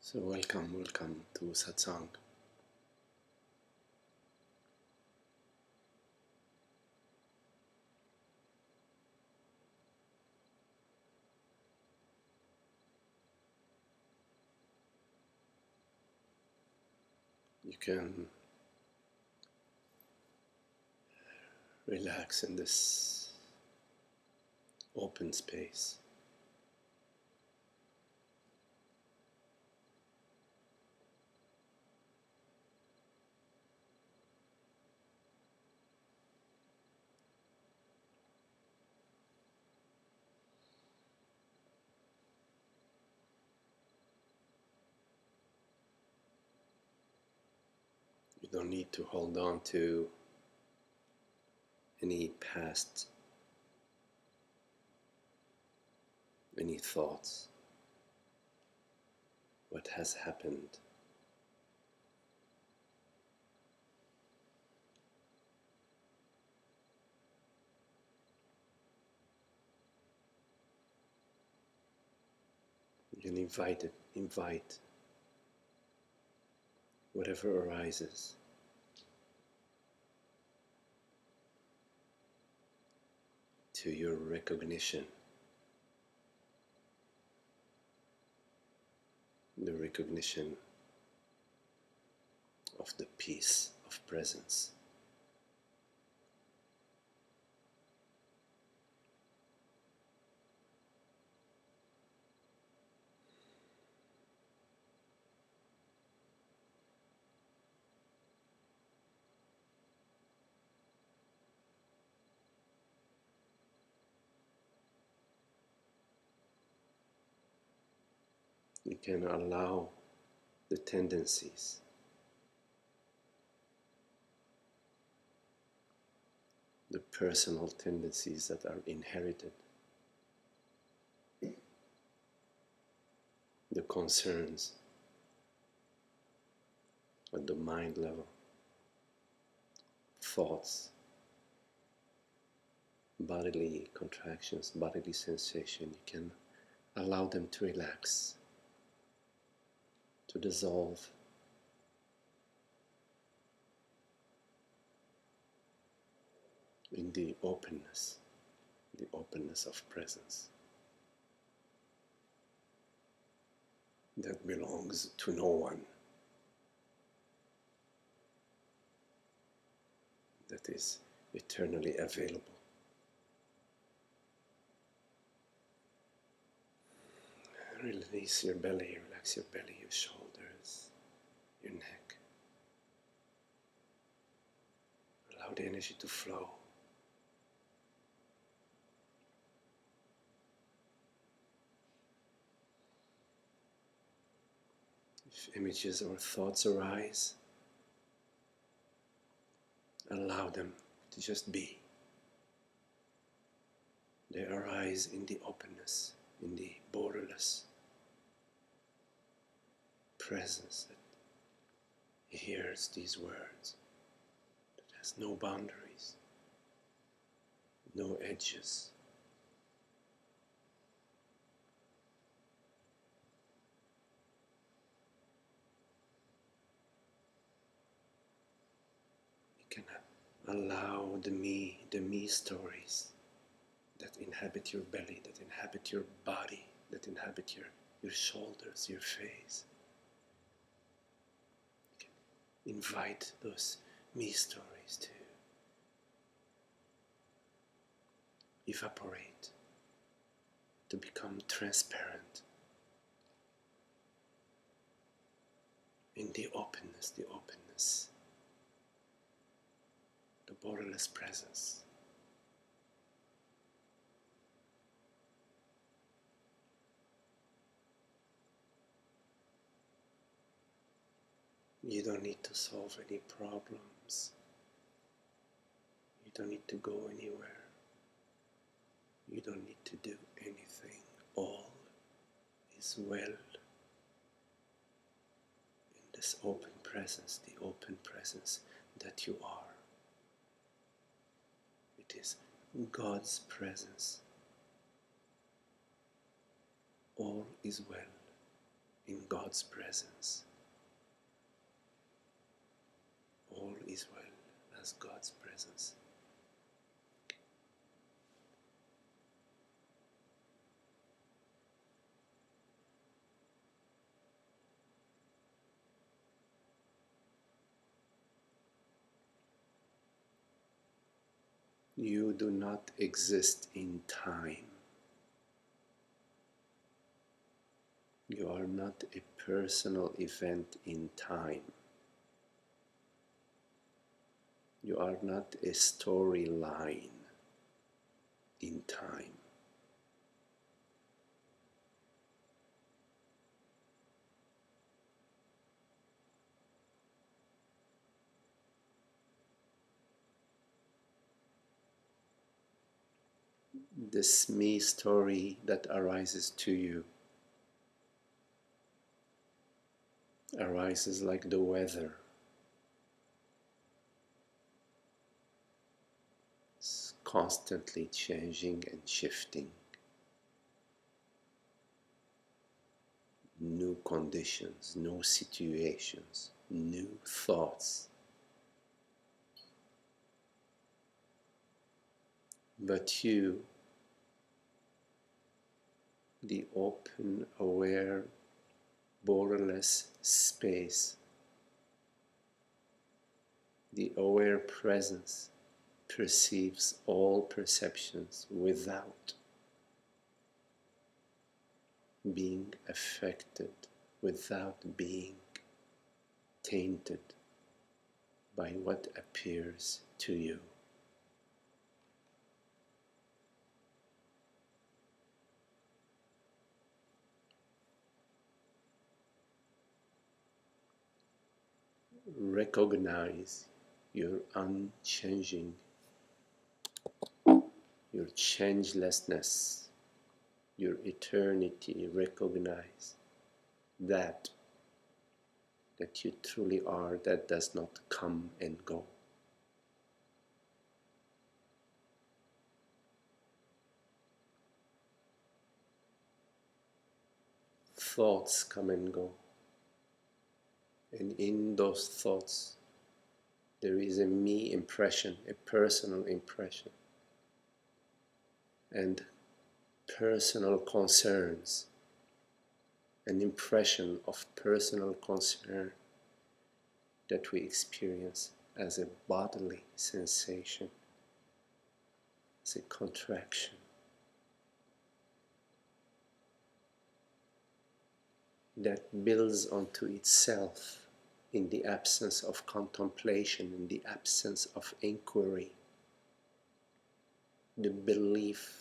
So welcome to Satsang. You can relax in this open space. You don't need to hold on to any past, any thoughts, what has happened. You can invite whatever arises to your recognition, the recognition of the peace of presence. You can allow the tendencies, the personal tendencies that are inherited, the concerns at the mind level, thoughts, bodily contractions, bodily sensation. You can allow them to relax, to dissolve, in the openness of presence that belongs to no one, that is eternally available. Release your belly, relax your belly, your shoulders, your neck. Allow the energy to flow. If images or thoughts arise, allow them to just be. They arise in the openness, in the borderless presence that hears these words, that has no boundaries, no edges. You can allow the me stories that inhabit your belly, that inhabit your body, that inhabit your shoulders, your face. You can invite those me stories to evaporate, to become transparent in the openness, the borderless presence. You don't need to solve any problems. You don't need to go anywhere. You don't need to do anything. All is well in this open presence, the open presence that you are. It is God's presence. All is well. in God's presence. All is well as God's presence. You do not exist in time. You are not a personal event in time. You are not a storyline in time. This me story that arises to you arises like the weather. It's constantly changing and shifting. New conditions, new situations, new thoughts. But you, the open, aware, borderless space, the aware presence, perceives all perceptions without being affected, without being tainted by what appears to you. Recognize your unchanging, your changelessness, your eternity. Recognize that you truly are, that does not come and go. Thoughts come and go, and in those thoughts there is a me impression, a personal impression, and personal concerns, an impression of personal concern that we experience as a bodily sensation, as a contraction. That builds onto itself in the absence of contemplation, in the absence of inquiry, the belief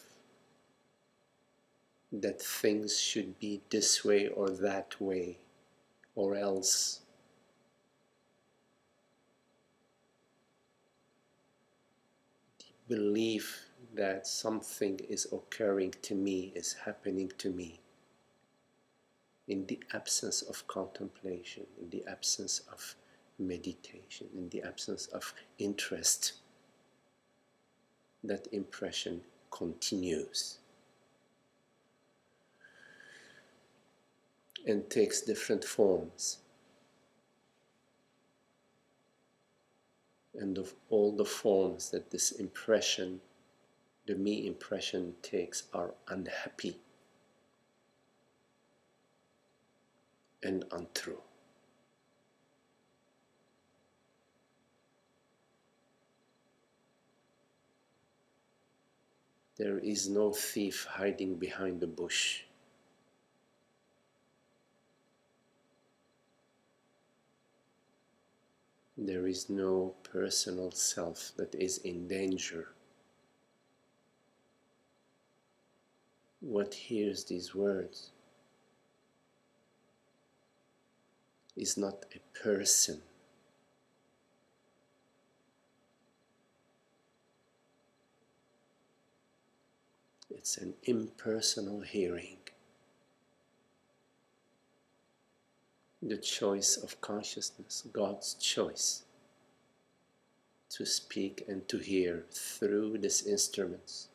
that things should be this way or that way, or else. The belief that something is occurring to me, is happening to me, in the absence of contemplation, in the absence of meditation, in the absence of interest, that impression continues and takes different forms. And of all the forms that this impression, the me impression takes, are unhappy and untrue. There is no thief hiding behind the bush. There is no personal self that is in danger. What hears these words is not a person. It's an impersonal hearing. The choice of consciousness, God's choice to speak and to hear through these instruments,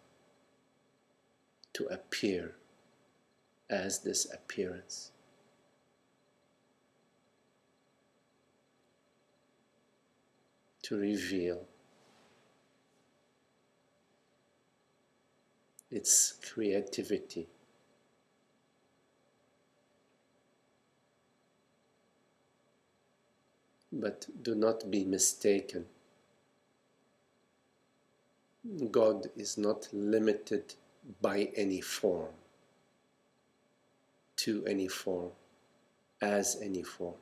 to appear as this appearance, to reveal its creativity. But do not be mistaken. God is not limited by any form, to any form, as any form.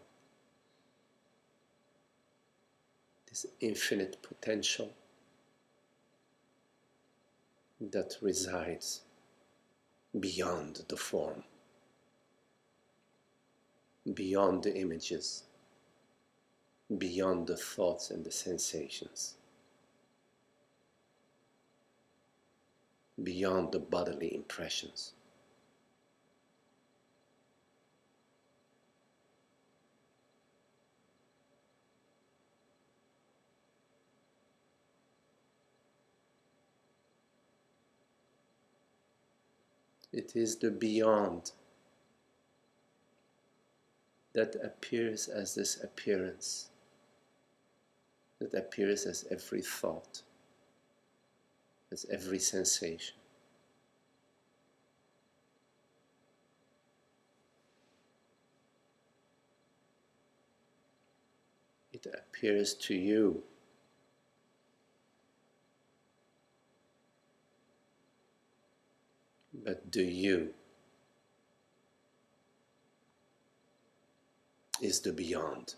This infinite potential that resides beyond the form, beyond the images, beyond the thoughts and the sensations, beyond the bodily impressions. It is the beyond that appears as this appearance, that appears as every thought, as every sensation. It appears to you but the you is the beyond.